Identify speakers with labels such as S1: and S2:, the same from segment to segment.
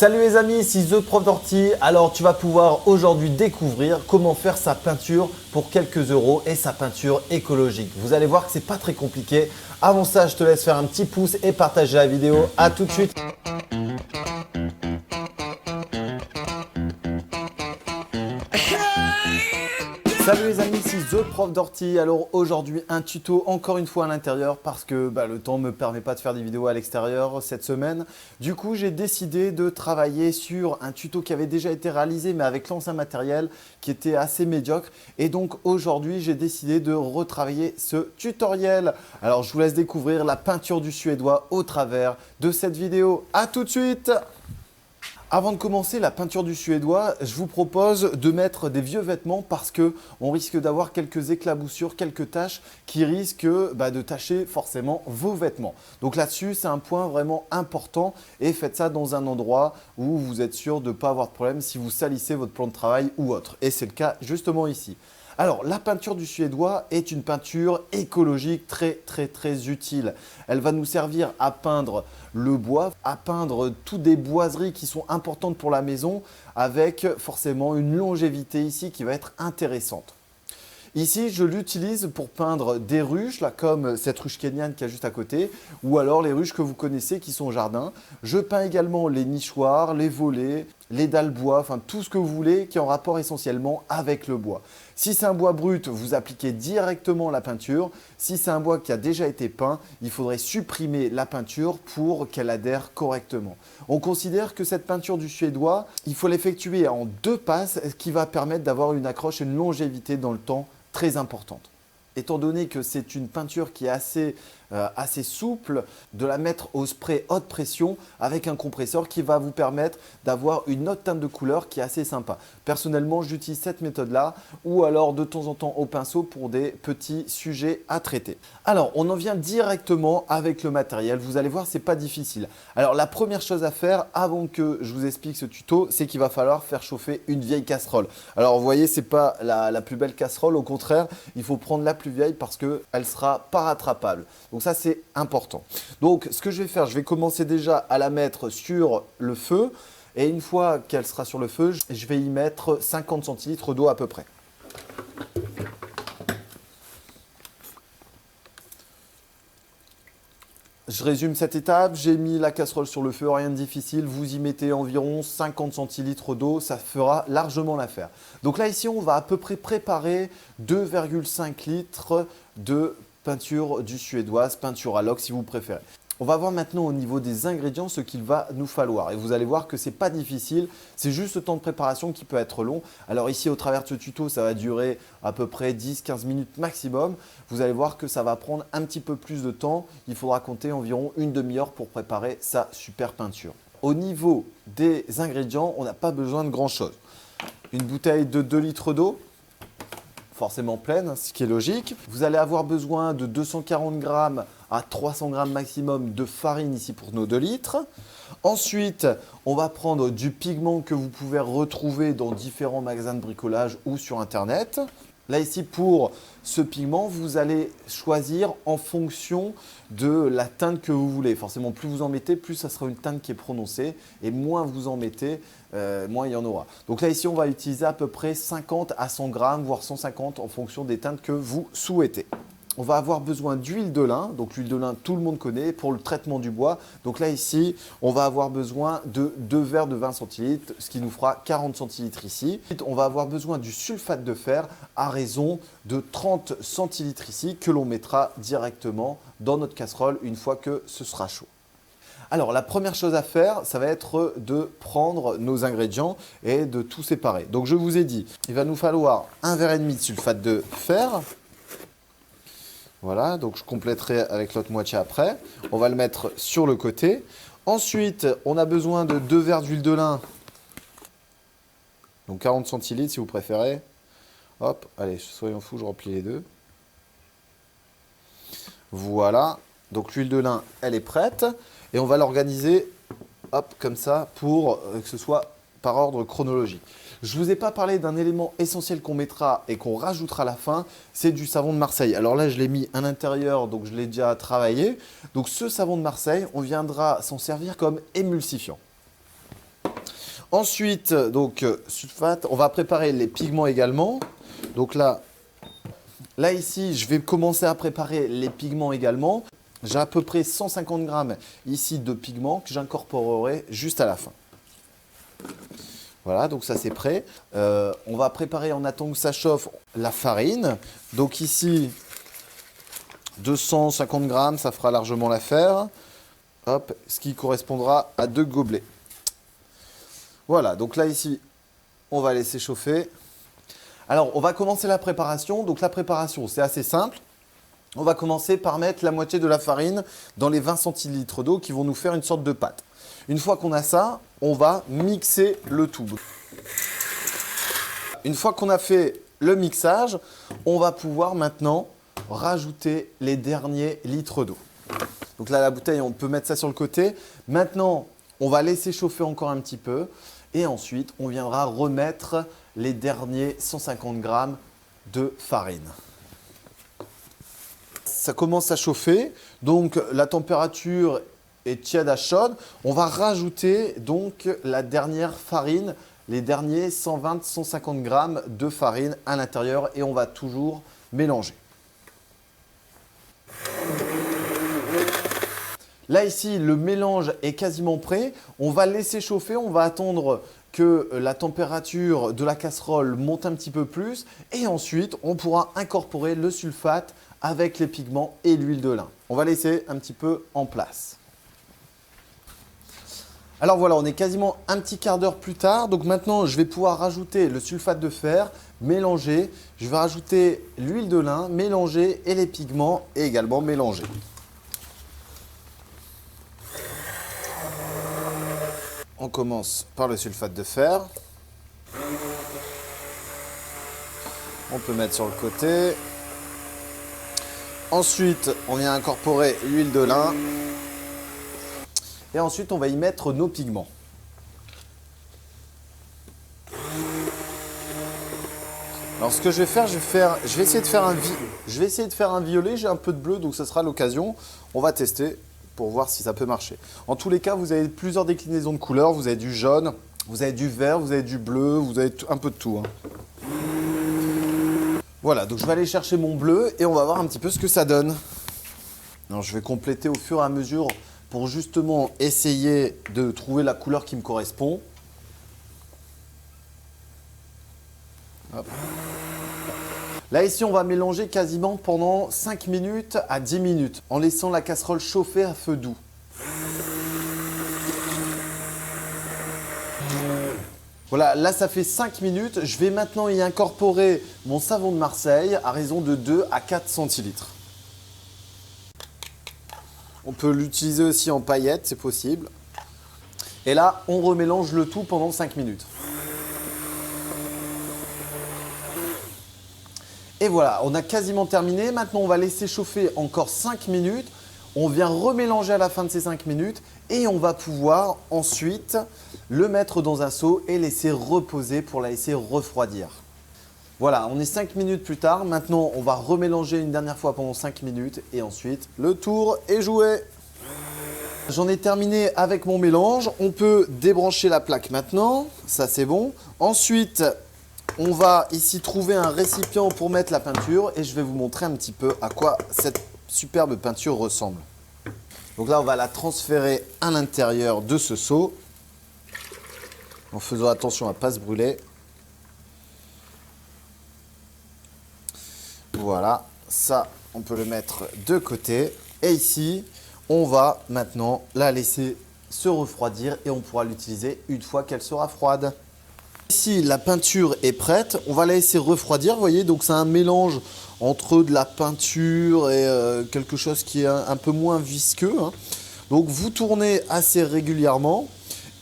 S1: Salut les amis, ici The Prof d'Ortie. Alors tu vas pouvoir aujourd'hui découvrir comment faire sa peinture pour quelques euros et sa peinture écologique. Vous allez voir que c'est pas très compliqué. Avant ça, je te laisse faire un petit pouce et partager la vidéo. À tout de suite. Salut les amis, ici The Prof d'Ortie. Alors aujourd'hui un tuto encore une fois à l'intérieur parce que le temps ne me permet pas de faire des vidéos à l'extérieur cette semaine. Du coup j'ai décidé de travailler sur un tuto qui avait déjà été réalisé mais avec l'ancien matériel qui était assez médiocre. Et donc aujourd'hui j'ai décidé de retravailler ce tutoriel. Alors je vous laisse découvrir la peinture du Suédois au travers de cette vidéo. À tout de suite. Avant de commencer la peinture du Suédois, je vous propose de mettre des vieux vêtements parce qu'on risque d'avoir quelques éclaboussures, quelques taches qui risquent de tacher forcément vos vêtements. Donc là-dessus, c'est un point vraiment important et faites ça dans un endroit où vous êtes sûr de ne pas avoir de problème si vous salissez votre plan de travail ou autre. Et c'est le cas justement ici. Alors, la peinture du Suédois est une peinture écologique très utile. Elle va nous servir à peindre le bois, à peindre toutes des boiseries qui sont importantes pour la maison avec forcément une longévité ici qui va être intéressante. Ici, je l'utilise pour peindre des ruches, là, comme cette ruche kenyane qui est juste à côté, ou alors les ruches que vous connaissez qui sont au jardin. Je peins également les nichoirs, les volets, les dalles bois, enfin tout ce que vous voulez qui est en rapport essentiellement avec le bois. Si c'est un bois brut, vous appliquez directement la peinture. Si c'est un bois qui a déjà été peint, il faudrait supprimer la peinture pour qu'elle adhère correctement. On considère que cette peinture du Suédois, il faut l'effectuer en 2 passes, ce qui va permettre d'avoir une accroche et une longévité dans le temps très importante. Étant donné que c'est une peinture qui est assez souple, de la mettre au spray haute pression avec un compresseur qui va vous permettre d'avoir une autre teinte de couleur qui est assez sympa. Personnellement, j'utilise cette méthode-là ou alors de temps en temps au pinceau pour des petits sujets à traiter. Alors, on en vient directement avec le matériel. Vous allez voir, ce n'est pas difficile. Alors, la première chose à faire avant que je vous explique ce tuto, c'est qu'il va falloir faire chauffer une vieille casserole. Alors, vous voyez, ce n'est pas la plus belle casserole. Au contraire, il faut prendre la plus vieille parce qu'elle ne sera pas rattrapable. Donc ça, c'est important. Donc, ce que je vais faire, je vais commencer déjà à la mettre sur le feu. Et une fois qu'elle sera sur le feu, je vais y mettre 50 centilitres d'eau à peu près. Je résume cette étape, j'ai mis la casserole sur le feu, rien de difficile, vous y mettez environ 50 centilitres d'eau, ça fera largement l'affaire. Donc là ici on va à peu près préparer 2,5 litres de peinture du Suédoise, peinture à l'ox si vous préférez. On va voir maintenant au niveau des ingrédients ce qu'il va nous falloir. Et vous allez voir que ce n'est pas difficile, c'est juste le temps de préparation qui peut être long. Alors ici, au travers de ce tuto, ça va durer à peu près 10-15 minutes maximum. Vous allez voir que ça va prendre un petit peu plus de temps. Il faudra compter environ une demi-heure pour préparer sa super peinture. Au niveau des ingrédients, on n'a pas besoin de grand-chose. Une bouteille de 2 litres d'eau. Forcément pleine, ce qui est logique. Vous allez avoir besoin de 240 g à 300 g maximum de farine ici pour nos 2 litres. Ensuite, on va prendre du pigment que vous pouvez retrouver dans différents magasins de bricolage ou sur Internet. Là ici, pour ce pigment, vous allez choisir en fonction de la teinte que vous voulez. Forcément, plus vous en mettez, plus ça sera une teinte qui est prononcée. Et moins vous en mettez, moins il y en aura. Donc là ici, on va utiliser à peu près 50 à 100 grammes, voire 150 en fonction des teintes que vous souhaitez. On va avoir besoin d'huile de lin. Donc l'huile de lin, tout le monde connaît pour le traitement du bois. Donc là ici, on va avoir besoin de 2 verres de 20 centilitres, ce qui nous fera 40 centilitres ici. On va avoir besoin du sulfate de fer à raison de 30 centilitres ici que l'on mettra directement dans notre casserole une fois que ce sera chaud. Alors la première chose à faire, ça va être de prendre nos ingrédients et de tout séparer. Donc je vous ai dit, il va nous falloir 1,5 verre de sulfate de fer. Voilà, donc je compléterai avec l'autre moitié après. On va le mettre sur le côté. Ensuite, on a besoin de 2 verres d'huile de lin. Donc 40 centilitres si vous préférez. Hop, allez, soyons fous, je remplis les deux. Voilà, donc l'huile de lin, elle est prête. Et on va l'organiser, hop, comme ça, pour que ce soit par ordre chronologique. Je ne vous ai pas parlé d'un élément essentiel qu'on mettra et qu'on rajoutera à la fin, c'est du savon de Marseille. Alors là, je l'ai mis à l'intérieur, donc je l'ai déjà travaillé. Donc ce savon de Marseille, on viendra s'en servir comme émulsifiant. Ensuite, donc sulfate, on va préparer les pigments également. Donc là ici, je vais commencer à préparer les pigments également. J'ai à peu près 150 grammes ici de pigments que j'incorporerai juste à la fin. Voilà, donc ça c'est prêt. On va préparer en attendant que ça chauffe la farine. Donc ici, 250 grammes, ça fera largement l'affaire. Hop, ce qui correspondra à 2 gobelets. Voilà, donc là ici, on va laisser chauffer. Alors, on va commencer la préparation. Donc la préparation, c'est assez simple. On va commencer par mettre la moitié de la farine dans les 20 centilitres d'eau qui vont nous faire une sorte de pâte. Une fois qu'on a ça, on va mixer le tout. Une fois qu'on a fait le mixage, on va pouvoir maintenant rajouter les derniers litres d'eau. Donc là, la bouteille, on peut mettre ça sur le côté. Maintenant, on va laisser chauffer encore un petit peu. Et ensuite, on viendra remettre les derniers 150 grammes de farine. Ça commence à chauffer. Donc, la température est tiède à chaude. On va rajouter donc la dernière farine, les derniers 120-150 grammes de farine à l'intérieur. Et on va toujours mélanger. Là ici, le mélange est quasiment prêt. On va laisser chauffer, on va attendre que la température de la casserole monte un petit peu plus et ensuite on pourra incorporer le sulfate avec les pigments et l'huile de lin. On va laisser un petit peu en place. Alors voilà, on est quasiment un petit quart d'heure plus tard. Donc maintenant, je vais pouvoir rajouter le sulfate de fer, mélanger. Je vais rajouter l'huile de lin, mélanger et les pigments et également mélanger. On commence par le sulfate de fer. On peut mettre sur le côté. Ensuite, on vient incorporer l'huile de lin. Et ensuite, on va y mettre nos pigments. Alors, ce que je vais faire, je vais essayer de faire un violet. J'ai un peu de bleu, donc ce sera l'occasion. On va tester pour voir si ça peut marcher. En tous les cas, vous avez plusieurs déclinaisons de couleurs. Vous avez du jaune, vous avez du vert, vous avez du bleu, vous avez un peu de tout. Voilà, donc je vais aller chercher mon bleu et on va voir un petit peu ce que ça donne. Alors, je vais compléter au fur et à mesure pour justement essayer de trouver la couleur qui me correspond. Hop. Là, ici, on va mélanger quasiment pendant 5 minutes à 10 minutes en laissant la casserole chauffer à feu doux. Voilà, là, ça fait 5 minutes. Je vais maintenant y incorporer mon savon de Marseille à raison de 2 à 4 centilitres. On peut l'utiliser aussi en paillettes, c'est possible. Et là, on remélange le tout pendant 5 minutes. Et voilà, on a quasiment terminé. Maintenant, on va laisser chauffer encore 5 minutes. On vient remélanger à la fin de ces 5 minutes et on va pouvoir ensuite le mettre dans un seau et laisser reposer pour la laisser refroidir. Voilà, on est 5 minutes plus tard. Maintenant, on va remélanger une dernière fois pendant 5 minutes et ensuite, le tour est joué. J'en ai terminé avec mon mélange. On peut débrancher la plaque maintenant. Ça, c'est bon. Ensuite, on va ici trouver un récipient pour mettre la peinture et je vais vous montrer un petit peu à quoi cette superbe peinture ressemble. Donc là, on va la transférer à l'intérieur de ce seau en faisant attention à ne pas se brûler. Voilà, ça, on peut le mettre de côté. Et ici, on va maintenant la laisser se refroidir et on pourra l'utiliser une fois qu'elle sera froide. Ici, la peinture est prête. On va la laisser refroidir. Vous voyez, donc c'est un mélange entre de la peinture et quelque chose qui est un peu moins visqueux. Donc, vous tournez assez régulièrement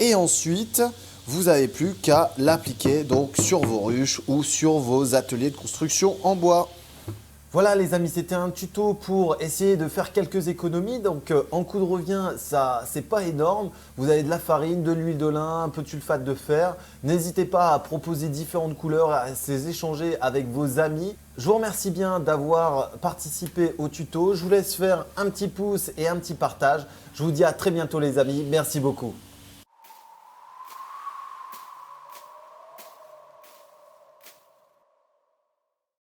S1: et ensuite, vous n'avez plus qu'à l'appliquer donc sur vos ruches ou sur vos ateliers de construction en bois. Voilà les amis, c'était un tuto pour essayer de faire quelques économies. Donc en coût de revient, ça c'est pas énorme. Vous avez de la farine, de l'huile de lin, un peu de sulfate de fer. N'hésitez pas à proposer différentes couleurs, à les échanger avec vos amis. Je vous remercie bien d'avoir participé au tuto. Je vous laisse faire un petit pouce et un petit partage. Je vous dis à très bientôt les amis. Merci beaucoup.